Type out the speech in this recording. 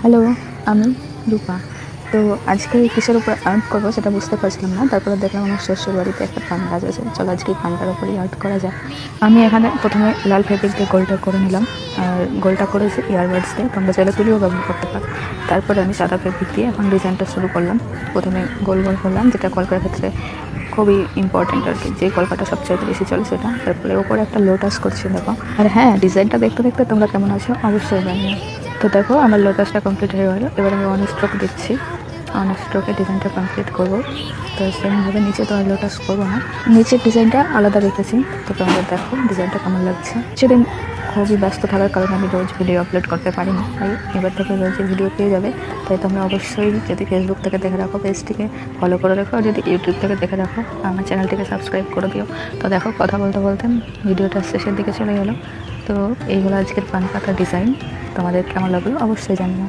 Hello, আমি রূপা। তো আজকে কিসের উপর আর্ট করবো সেটা বুঝতে পারছিলাম না। তারপরে দেখলাম আমার শ্বশুর বাড়িতে একটা পান গাছ আছে, চলো আজকে এই পানটার উপরেই আর্ট করা যায়। আমি এখানে প্রথমে লাল ফেব্রিক দিয়ে গোলটা করে নিলাম, আর গোলটা করেছি ইয়ারবাডস দিয়ে, তোমরা চাইলে তুলিও ব্যবহার করতে পারো। তারপরে আমি সাদা ফেব্রিক দিয়ে এখন ডিজাইনটা শুরু করলাম। প্রথমে গোল গোল করলাম, যেটা কলকার ক্ষেত্রে খুবই ইম্পর্টেন্ট আর কি, যে কলকাটা সবচেয়ে বেশি চলে সেটা। তারপরে ওপরে একটা লোটাস করছি দেখো। আর হ্যাঁ, ডিজাইনটা দেখতে দেখতে তোমরা কেমন আছো অবশ্যই জানিও। তো দেখো আমার লোটাসটা কমপ্লিট হয়ে গেলো। এবার আমি অন স্ট্রোক দিচ্ছি, অন স্ট্রোকে ডিজাইনটা কমপ্লিট করবো। তো সেমভাবে নিচে তো আর লোটাস করবো না, নিচের ডিজাইনটা আলাদা রেখেছি। তো তোমরা দেখো ডিজাইনটা কেমন লাগছে। সেদিন খুবই ব্যস্ত থাকার কারণে আমি রোজ ভিডিও আপলোড করতে পারিনি, তাই এবার থেকে রোজ ভিডিও পেয়ে যাবে। তাই তোমরা অবশ্যই যদি ফেসবুক থেকে দেখে রাখো পেজটিকে ফলো করে রাখো, আর যদি ইউটিউব থেকে দেখে রাখো আমার চ্যানেলটিকে সাবস্ক্রাইব করে দিও। তো দেখো কথা বলতে বলতে ভিডিওটা শেষের দিকে চলে গেলো। তো এইগুলো আজকের পান পাতা ডিজাইন, তোমাদের কেমন লাগলো অবশ্যই জানিও।